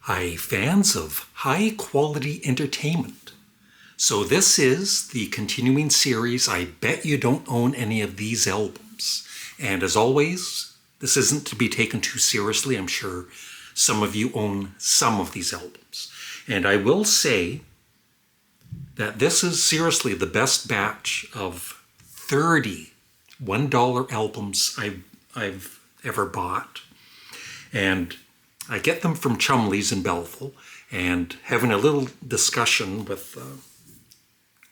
Hi, fans of high-quality entertainment. So this is the continuing series, I Bet You Don't Own Any of These Albums. And as always, this isn't to be taken too seriously. I'm sure some of you own some of these albums. And I will say that this is seriously the best batch of 30 $1 albums I've ever bought. And I get them from Chumley's in Belleville, and having a little discussion with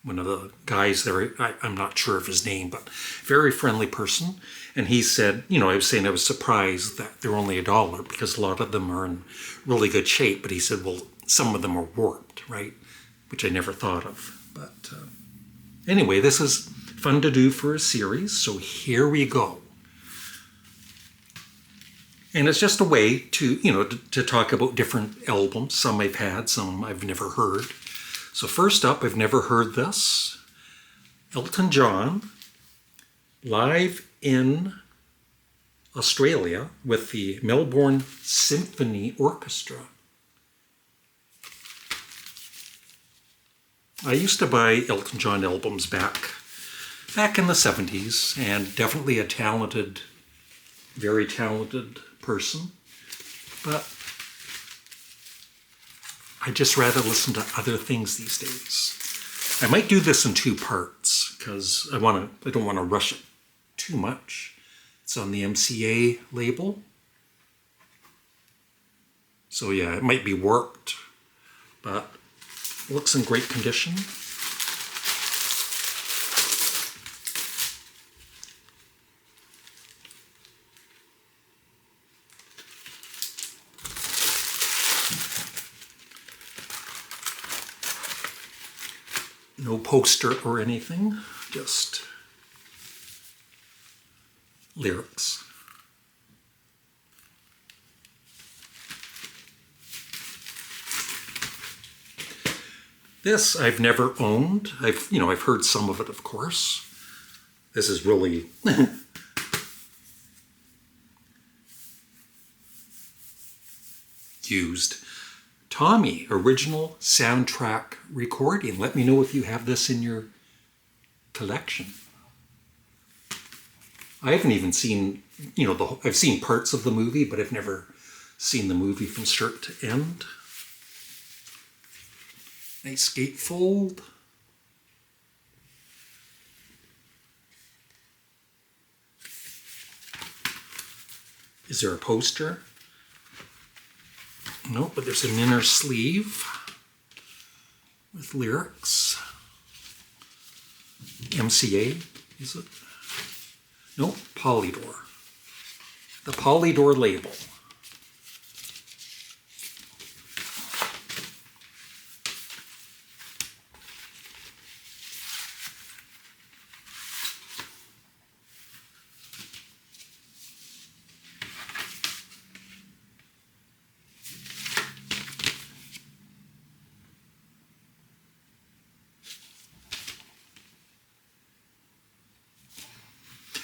one of the guys there, I'm not sure of his name, but very friendly person. And he said, I was saying I was surprised that they're only $1 because a lot of them are in really good shape. But he said, well, some of them are warped, right? Which I never thought of. But anyway, this is fun to do for a series, so here we go. And it's just a way to, to talk about different albums. Some I've had, some I've never heard. So first up, I've never heard this. Elton John, live in Australia with the Melbourne Symphony Orchestra. I used to buy Elton John albums back in the 70s, and definitely a talented, very talented person, but I just rather listen to other things these days. I might do this in 2 parts because I don't want to rush it too much. It's on the MCA label, so yeah, it might be warped, but it looks in great condition. No poster or anything, just lyrics. This I've never owned. I've heard some of it, of course. This is really used. Tommy, original soundtrack recording. Let me know if you have this in your collection. I haven't even seen, I've seen parts of the movie, but I've never seen the movie from start to end. Nice gatefold. Is there a poster? No, but there's an inner sleeve with lyrics. MCA, is it? No, Polydor. The Polydor label.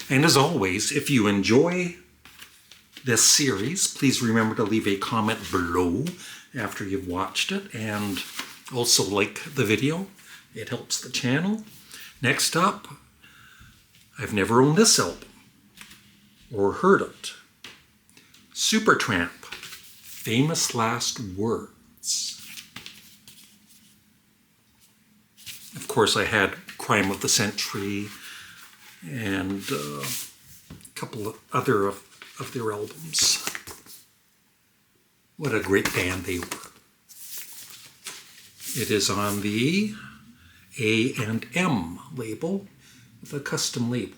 And as always, if you enjoy this series, please remember to leave a comment below after you've watched it, and also like the video. It helps the channel. Next up, I've never owned this album or heard it. Supertramp, Famous Last Words. Of course, I had Crime of the Century and a couple of other of their albums. What a great band they were. It is on the A&M label with a custom label.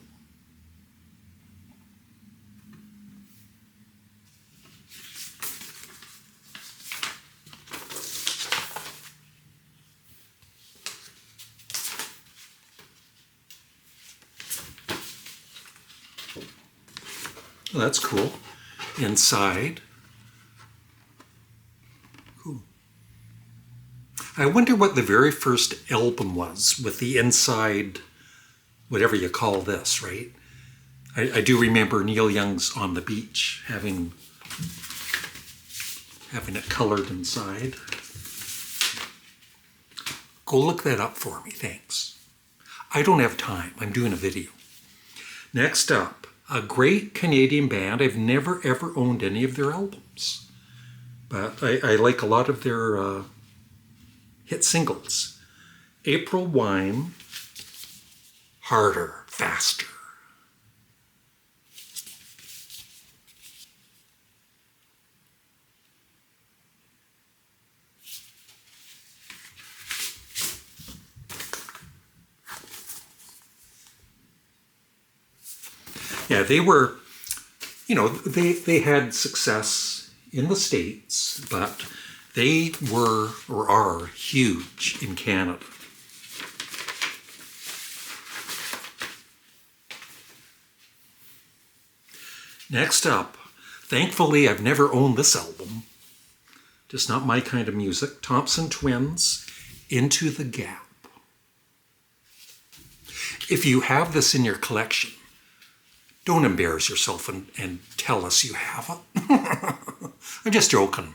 Well, that's cool. Inside. Cool. I wonder what the very first album was with the inside, whatever you call this, right? I do remember Neil Young's On the Beach having having it colored inside. Go look that up for me, thanks. I don't have time, I'm doing a video. Next up, a great Canadian band. I've never ever owned any of their albums, but I like a lot of their hit singles. April Wine, Harder, Faster. Yeah, they were, they had success in the States, but they were or are huge in Canada. Next up, thankfully I've never owned this album, just not my kind of music. Thompson Twins, Into the Gap. If you have this in your collection, don't embarrass yourself and tell us you have it. I'm just joking.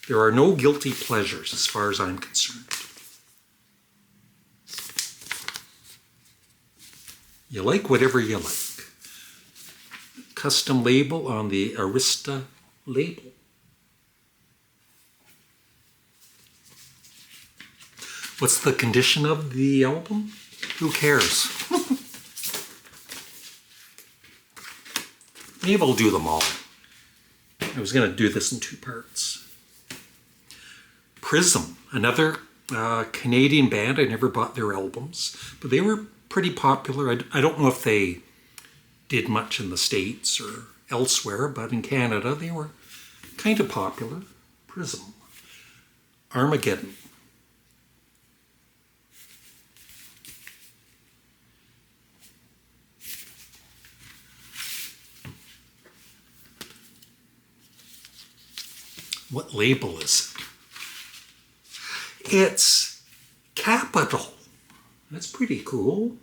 There are no guilty pleasures as far as I'm concerned. You like whatever you like. Custom label on the Arista label. What's the condition of the album? Who cares? Maybe I'll do them all. I was going to do this in 2 parts. Prism, another Canadian band. I never bought their albums, but they were pretty popular. I don't know if they did much in the States or elsewhere, but in Canada they were kind of popular. Prism. Armageddon. What label is it? It's Capital. That's pretty cool.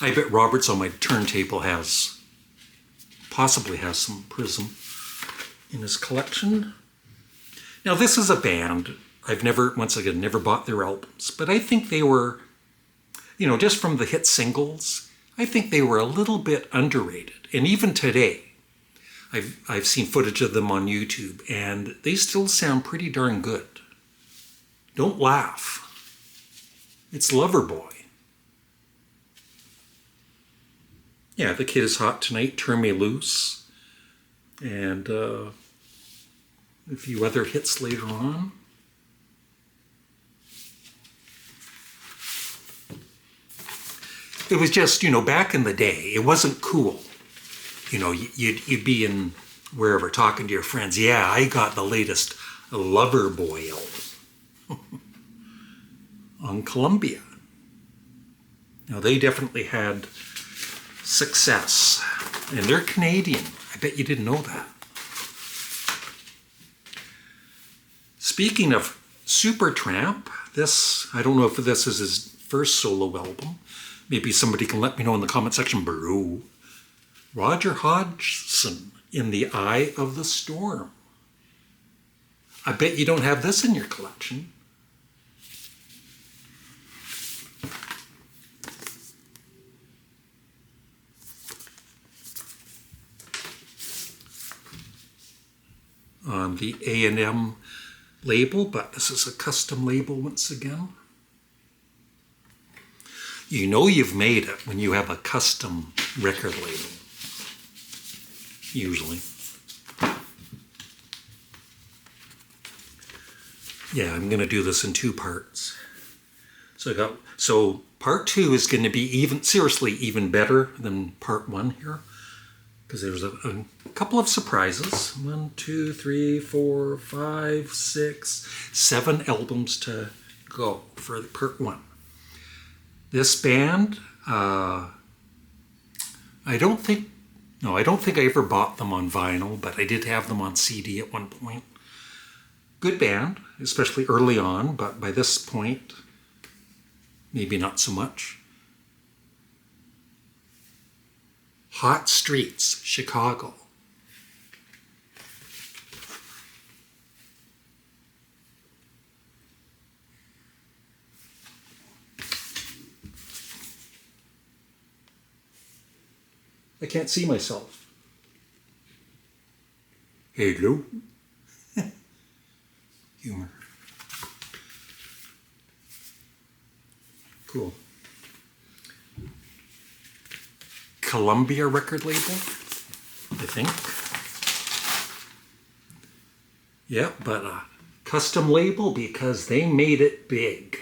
I bet Robert's on my turntable possibly has some Prism in his collection. Now this is a band I've never bought their albums, but I think they were, just from the hit singles, I think they were a little bit underrated. And even today, I've seen footage of them on YouTube, and they still sound pretty darn good. Don't laugh. It's Loverboy. Yeah, The Kid Is Hot Tonight, Turn Me Loose, and a few other hits later on. It was just, back in the day, it wasn't cool. You'd be in wherever talking to your friends. Yeah, I got the latest Loverboy album on Columbia. Now, they definitely had success, and they're Canadian. I bet you didn't know that. Speaking of Supertramp, I don't know if this is his first solo album. Maybe somebody can let me know in the comment section below. Roger Hodgson, In the Eye of the Storm. I bet you don't have this in your collection. On the A&M label, but this is a custom label once again. You know you've made it when you have a custom record label, usually. Yeah, I'm going to do this in 2 parts. So part 2 is going to be even better than part 1 here, because there's a couple of surprises. 1, 2, 3, 4, 5, 6, 7 albums to go for part 1. This band, I don't think I ever bought them on vinyl, but I did have them on CD at one point. Good band, especially early on, but by this point, maybe not so much. Hot Streets, Chicago. I can't see myself. Hello. Humor. Cool. Columbia record label, I think. Yeah, but a custom label because they made it big.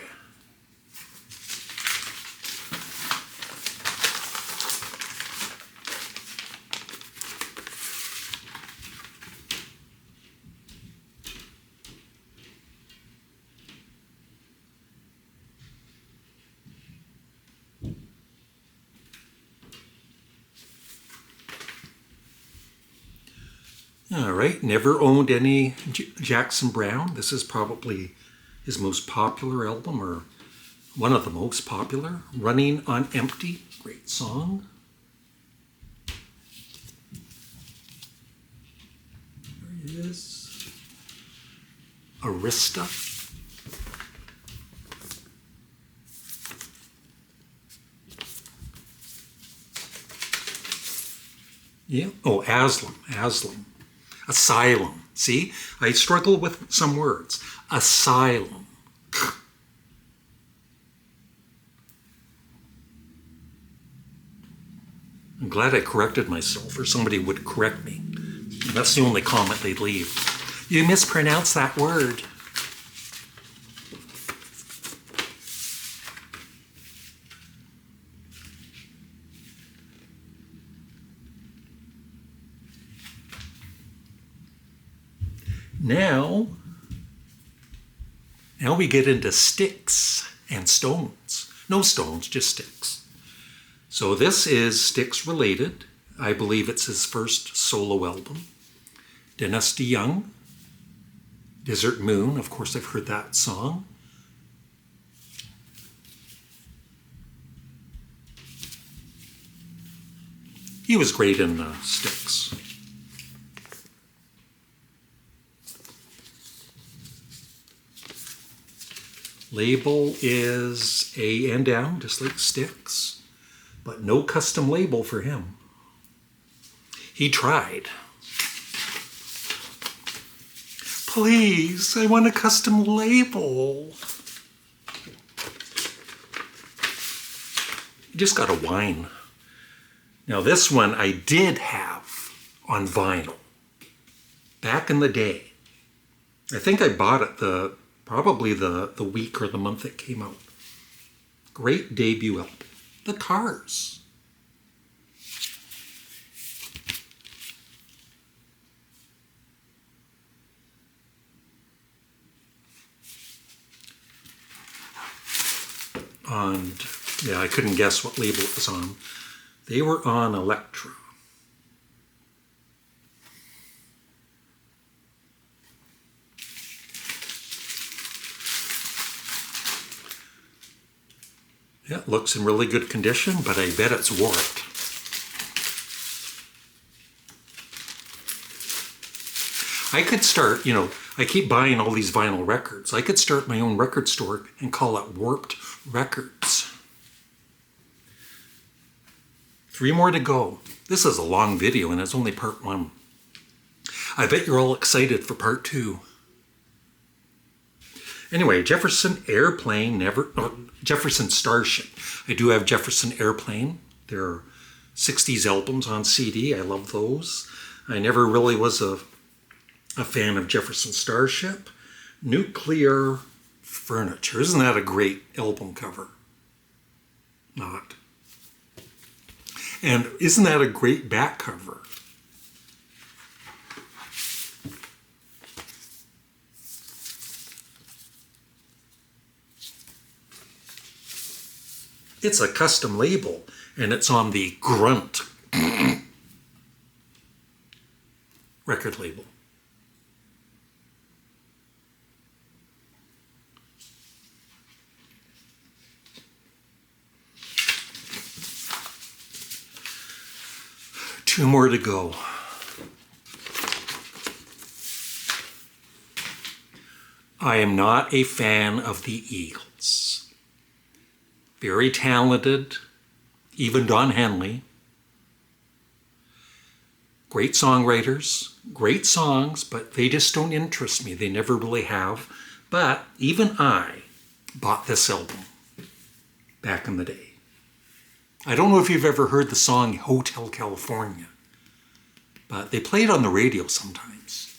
All right, never owned any Jackson Browne. This is probably his most popular album, or one of the most popular. Running on Empty, great song. There he is. Arista. Yeah, oh, Aslam. Asylum. See, I struggle with some words. Asylum. I'm glad I corrected myself, or somebody would correct me. That's the only comment they'd leave. You mispronounced that word. Now we get into sticks and stones. No stones, just sticks. So this is Styx related. I believe it's his first solo album. Dynasty Young. Desert Moon, of course I've heard that song. He was great in Styx. Label is A and M, just like Styx, but no custom label for him. He tried. Please, I want a custom label. You just gotta whine. Now this one I did have on vinyl back in the day. I think I bought it probably the week or the month it came out. Great debut album. The Cars. And yeah, I couldn't guess what label it was on. They were on Elektra. Yeah, it looks in really good condition, but I bet it's warped. I could start, I keep buying all these vinyl records. I could start my own record store and call it Warped Records. 3 more to go. This is a long video and it's only part 1. I bet you're all excited for part 2. Anyway, Jefferson Jefferson Starship. I do have Jefferson Airplane. There are 60s albums on CD. I love those. I never really was a fan of Jefferson Starship. Nuclear Furniture. Isn't that a great album cover? Not. And isn't that a great back cover? It's a custom label, and it's on the Grunt record label. 2 more to go. I am not a fan of the Eagles. Very talented, even Don Henley. Great songwriters, great songs, but they just don't interest me. They never really have. But even I bought this album back in the day. I don't know if you've ever heard the song Hotel California, but they play it on the radio sometimes.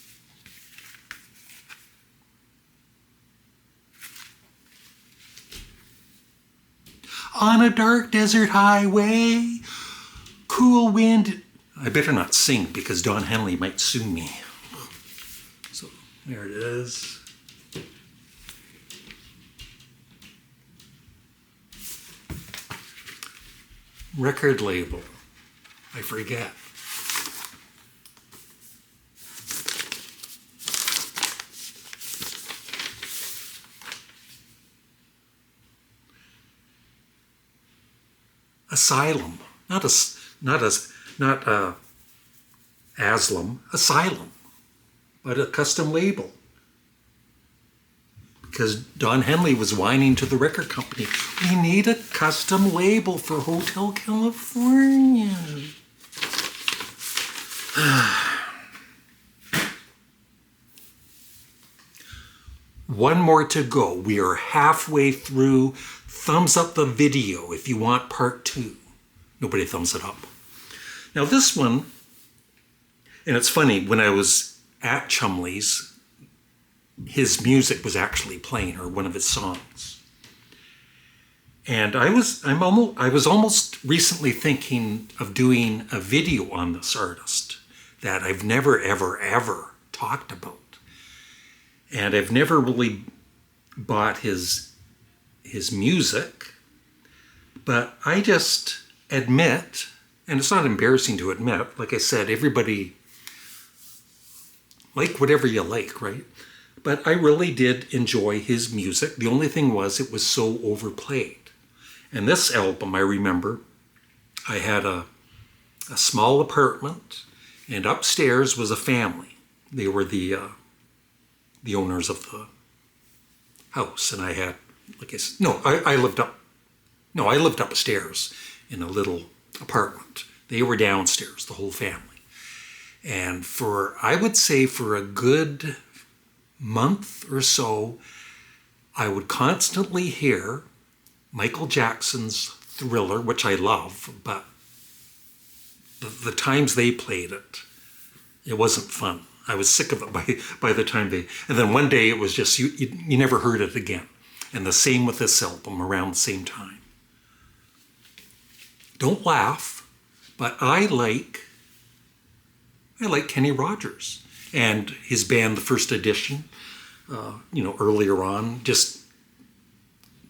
On a dark desert highway, cool wind. I better not sing because Don Henley might sue me. So there it is. Record label. I forget. Asylum, not Asylum, Asylum, but a custom label. Because Don Henley was whining to the record company, we need a custom label for Hotel California. One more to go. We are halfway through. Thumbs up the video if you want part 2. Nobody thumbs it up. Now this one, and it's funny, when I was at Chumley's, his music was actually playing, or one of his songs. And I was almost recently thinking of doing a video on this artist that I've never, ever talked about. And I've never really bought his music, but I just admit, and it's not embarrassing to admit, like I said, everybody like whatever you like, right? But I really did enjoy his music. The only thing was it was so overplayed. And this album, I remember, I had a small apartment, and upstairs was a family. They were the owners of the house, and I had, like I said, I lived upstairs in a little apartment. They were downstairs, the whole family. And I would say for a good month or so, I would constantly hear Michael Jackson's Thriller, which I love, but the times they played it, it wasn't fun. I was sick of it by the time and then one day it was just, you never heard it again. And the same with this album around the same time. Don't laugh, but I like Kenny Rogers and his band, The First Edition, earlier on, just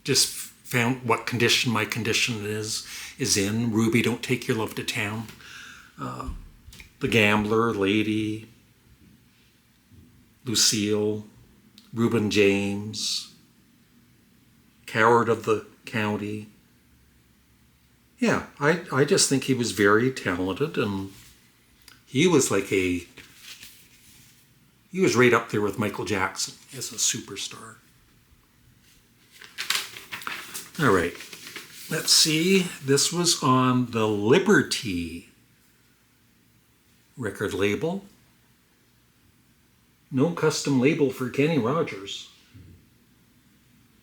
found what condition my condition is in. Ruby, Don't Take Your Love to Town. The Gambler, Lady, Lucille, Reuben James, Coward of the County. Yeah, I just think he was very talented, and he was he was right up there with Michael Jackson as a superstar. All right, let's see. This was on the Liberty record label. No custom label for Kenny Rogers.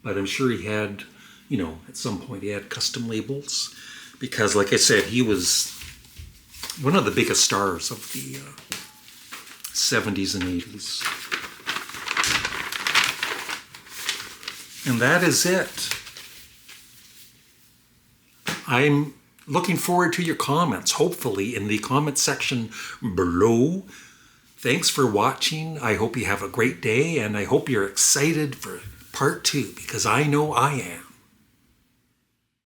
But I'm sure he had, at some point he had custom labels. Because, like I said, he was one of the biggest stars of the 70s and 80s. And that is it. I'm looking forward to your comments, hopefully, in the comment section below. Thanks for watching. I hope you have a great day, and I hope you're excited for part 2, because I know I am.